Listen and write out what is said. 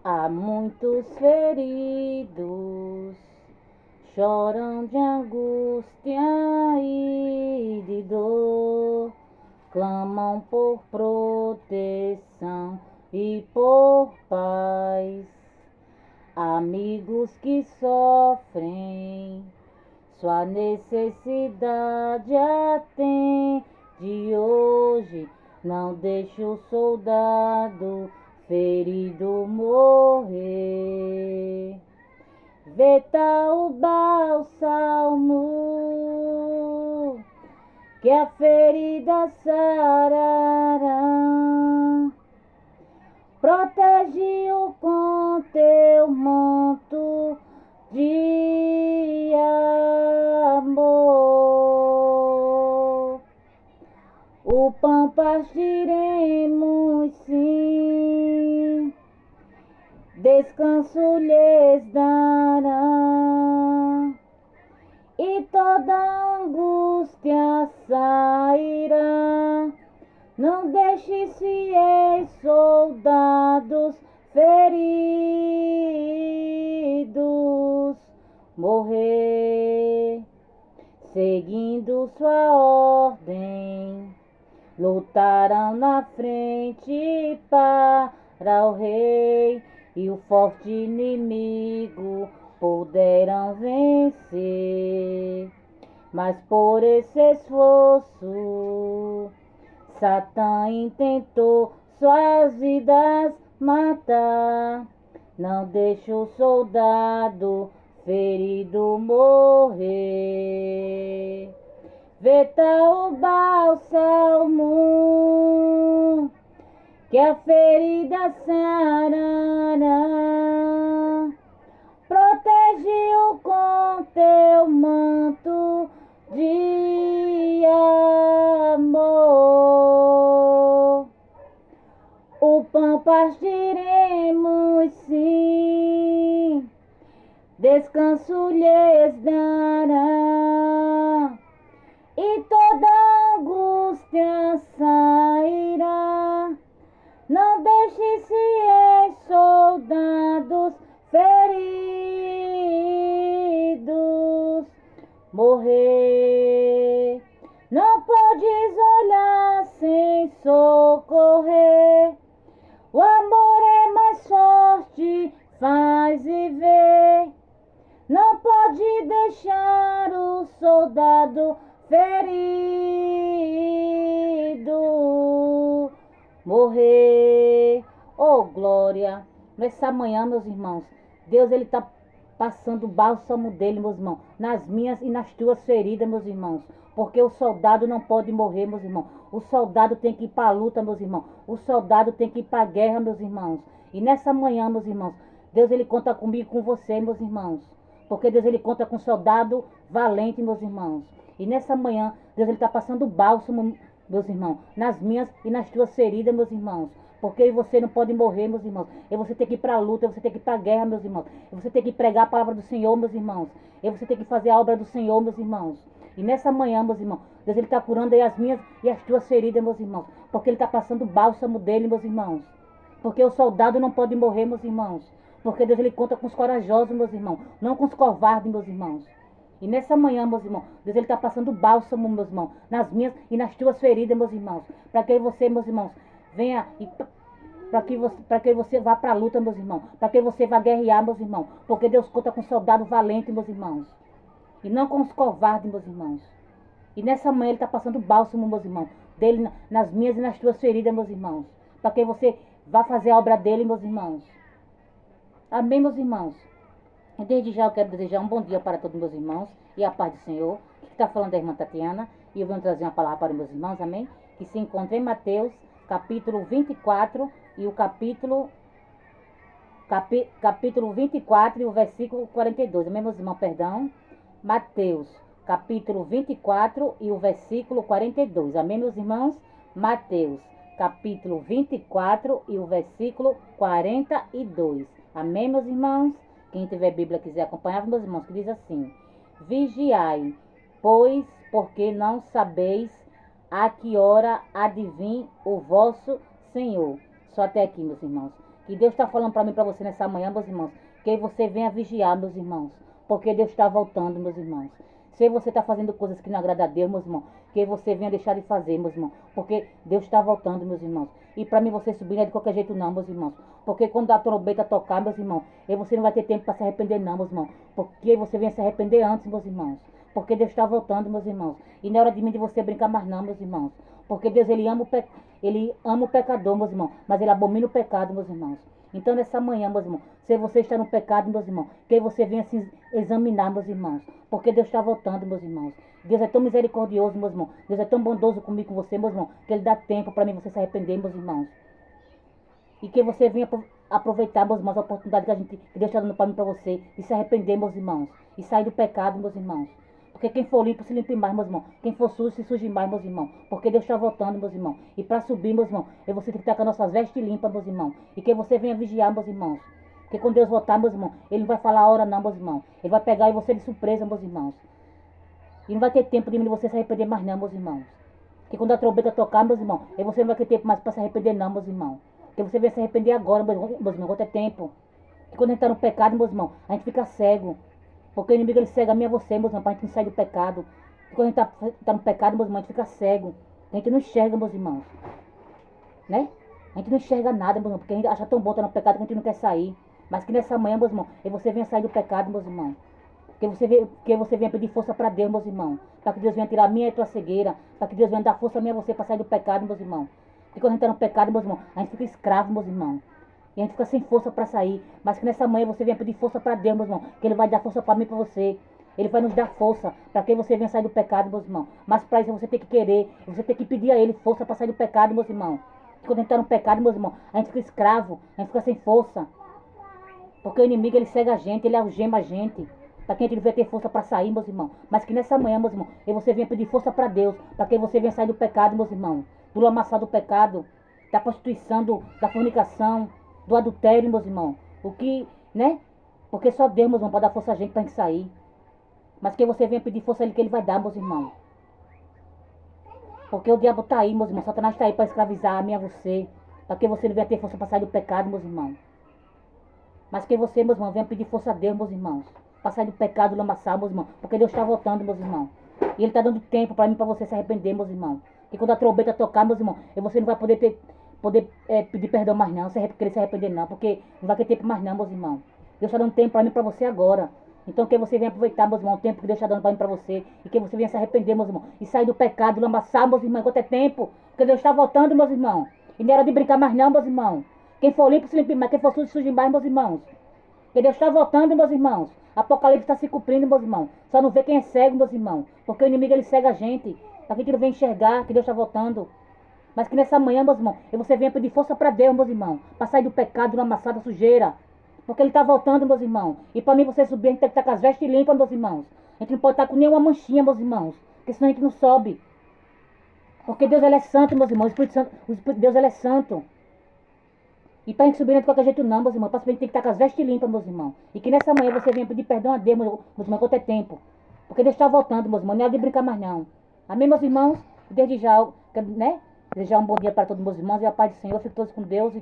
Há muitos feridos, choram de angústia e de dor, clamam por proteção e por paz. Amigos que sofrem, sua necessidade atende hoje. Não deixe o soldado ferido morrer. Vê tal bálsamo que a ferida sarará. Protege-o com teu manto de amor. O pão partiremos sim, descanso lhes dará, e toda angústia sairá. Não deixe-se soldados feridos morrer, seguindo sua ordem, lutarão na frente para o rei, e o forte inimigo poderão vencer. Mas por esse esforço, Satã intentou suas vidas matar. Não deixe o soldado ferido morrer. Vê tal bálsamo que a ferida sarará. Protege-o com teu manto de amor. O pão partiremos sim, descanso lhes dará, e toda angústia sairá. Não deixe-se soldados feridos morrer. Não podes olhar sem socorrer. O amor é mais forte, faz viver. Não pode deixar o soldado ferido morrer. Oh, glória! Nessa manhã, meus irmãos, Deus, ele está passando o bálsamo dele, meus irmãos, nas minhas e nas tuas feridas, meus irmãos. Porque o soldado não pode morrer, meus irmãos. O soldado tem que ir para a luta, meus irmãos. O soldado tem que ir para a guerra, meus irmãos. E nessa manhã, meus irmãos, Deus, ele conta comigo e com você, meus irmãos. Porque Deus, ele conta com um soldado valente, meus irmãos. E nessa manhã, Deus, ele está passando o bálsamo, meus irmãos, nas minhas e nas tuas feridas, meus irmãos. Porque você não pode morrer, meus irmãos. E você tem que ir para a luta, você tem que ir para a guerra, meus irmãos. E você tem que pregar a palavra do Senhor, meus irmãos. E você tem que fazer a obra do Senhor, meus irmãos. E nessa manhã, meus irmãos, Deus, ele está curando aí as minhas e as tuas feridas, meus irmãos. Porque ele está passando o bálsamo dele, meus irmãos. Porque o soldado não pode morrer, meus irmãos. Porque Deus, ele conta com os corajosos, meus irmãos. Não com os covardes, meus irmãos. E nessa manhã, meus irmãos, Deus, ele está passando bálsamo, meus irmãos, nas minhas e nas tuas feridas, meus irmãos. Para que você, meus irmãos, venha e para que você vá para a luta, meus irmãos. Para que você vá guerrear, meus irmãos. Porque Deus conta com soldado valente, meus irmãos. E não com os covardes, meus irmãos. E nessa manhã ele está passando bálsamo, meus irmãos, dele nas minhas e nas tuas feridas, meus irmãos. Para que você vá fazer a obra dele, meus irmãos. Amém, meus irmãos. E desde já eu quero desejar um bom dia para todos meus irmãos e a paz do Senhor. Que está falando da irmã Tatiana. E eu venho trazer uma palavra para os meus irmãos, amém? Que se encontra em Mateus, capítulo 24 e o capítulo 24 e o versículo 42. Amém, meus irmãos? Perdão. Mateus, capítulo 24 e o versículo 42. Amém, meus irmãos? Mateus, capítulo 24 e o versículo 42. Amém, meus irmãos? Quem tiver Bíblia quiser acompanhar, meus irmãos, que diz assim: Vigiai, pois, porque não sabeis a que hora há de vir o vosso Senhor. Só até aqui, meus irmãos. E Deus está falando para mim, para você nessa manhã, meus irmãos, que você venha vigiar, meus irmãos, porque Deus está voltando, meus irmãos. Se você está fazendo coisas que não agradam a Deus, meus irmãos, que você venha deixar de fazer, meus irmãos, porque Deus está voltando, meus irmãos. E para mim você subir não é de qualquer jeito não, meus irmãos, porque quando a trombeta tocar, meus irmãos, e você não vai ter tempo para se arrepender não, meus irmãos, porque você venha se arrepender antes, meus irmãos, porque Deus está voltando, meus irmãos. E não é hora de mim de você brincar mais não, meus irmãos, porque Deus ele ama o pecador, meus irmãos, mas ele abomina o pecado, meus irmãos. Então nessa manhã, meus irmãos, se você está no pecado, meus irmãos, que você venha se examinar, meus irmãos, porque Deus está voltando, meus irmãos. Deus é tão misericordioso, meus irmãos. Deus é tão bondoso comigo, com você, meus irmãos, que Ele dá tempo para mim você se arrepender, meus irmãos. E que você venha aproveitar, meus irmãos, a oportunidade que Deus está dando para mim, para você, e se arrepender, meus irmãos, e sair do pecado, meus irmãos. Porque quem for limpo se limpe mais, meus irmãos. Quem for sujo se suje mais, meus irmãos. Porque Deus está voltando, meus irmãos. E para subir, meus irmãos, você tem que estar com as nossas vestes limpas, meus irmãos. E que você venha vigiar, meus irmãos. Porque quando Deus voltar, meus irmãos, Ele não vai falar a hora não, meus irmãos. Ele vai pegar você de surpresa, meus irmãos. E não vai ter tempo de você se arrepender mais não, meus irmãos. Porque quando a trombeta tocar, meus irmãos, você não vai ter tempo mais para se arrepender não, meus irmãos. Porque você vai se arrepender agora, meus irmãos, enquanto é tempo. E quando a gente está no pecado, meus irmãos, a gente fica cego. Porque o inimigo ele cega a mim e a você, meus irmãos, para a gente não sair do pecado. E quando a gente está no pecado, meus irmãos, a gente fica cego. A gente não enxerga, meus irmãos. Né? A gente não enxerga nada, meus irmãos, porque a gente acha tão bom estar no pecado que a gente não quer sair. Mas que nessa manhã, meus irmãos, você venha sair do pecado, meus irmãos. Que você venha pedir força para Deus, meus irmãos. Para que Deus venha tirar a minha e a tua cegueira. Para que Deus venha dar força a mim e a você para sair do pecado, meus irmãos. Porque quando a gente está no pecado, meus irmãos, a gente fica escravo, meus irmãos. E a gente fica sem força para sair. Mas que nessa manhã você venha pedir força para Deus, meus irmãos. Que Ele vai dar força para mim e para você. Ele vai nos dar força para que você venha sair do pecado, meus irmãos. Mas para isso você tem que querer. Você tem que pedir a Ele força para sair do pecado, meus irmãos. E quando a gente está no pecado, meus irmãos, a gente fica escravo. A gente fica sem força. Porque o inimigo ele cega a gente, ele algema a gente. Para que a gente não vai ter força para sair, meus irmãos. Mas que nessa manhã, meus irmãos, você venha pedir força para Deus. Para que você venha sair do pecado, meus irmãos. Do lamaçal do pecado. Da prostituição, da fornicação. Do adultério, meus irmãos. O que, né? Porque só Deus, meus irmãos, pode dar força a gente para a gente sair. Mas que você venha pedir força a Ele que Ele vai dar, meus irmãos. Porque o diabo está aí, meus irmãos. Satanás está aí para escravizar a mim e a você. Para que você não venha ter força para sair do pecado, meus irmãos. Mas que você, meus irmãos, venha pedir força a Deus, meus irmãos. Para sair do pecado, do lamaçal, meus irmãos. Porque Deus está voltando, meus irmãos. E Ele está dando tempo para mim, para você se arrepender, meus irmãos. E quando a trombeta tocar, meus irmãos, você não vai poder pedir perdão mais não, querer se arrepender não. Porque não vai ter tempo mais não, meus irmãos. Deus está dando tempo para mim, para você agora. Então que você venha aproveitar, meus irmãos, o tempo que Deus está dando para mim, para você. E que você venha se arrepender, meus irmãos. E sair do pecado, do lamaçal, meus irmãos, enquanto é tempo. Porque Deus está voltando, meus irmãos. E não é hora de brincar mais não, meus irmãos. Quem for limpo, se limpe mais. Quem for sujo, suje mais, meus irmãos. Porque Deus está voltando, meus irmãos. Apocalipse está se cumprindo, meus irmãos. Só não vê quem é cego, meus irmãos. Porque o inimigo, ele cega a gente. Para que a gente não venha enxergar que Deus está voltando. Mas que nessa manhã, meus irmãos, você venha pedir força para Deus, meus irmãos. Para sair do pecado, do lamaçal, da sujeira. Porque Ele está voltando, meus irmãos. E para mim você subir, a gente tem que estar com as vestes limpas, meus irmãos. A gente não pode estar com nenhuma manchinha, meus irmãos. Porque senão a gente não sobe. Porque Deus, ele é santo, meus irmãos. O Espírito de Deus, ele é santo. E para a gente subir não é de qualquer jeito não, meus irmãos. Para subir a gente tem que estar com as vestes limpas, meus irmãos. E que nessa manhã você venha pedir perdão a Deus, meus irmãos, enquanto é tempo. Porque Deus está voltando, meus irmãos. Não é hora de brincar mais não. Amém, meus irmãos? Desde já, né? Desejar um bom dia para todos os meus irmãos. E a paz do Senhor. Fiquem todos com Deus.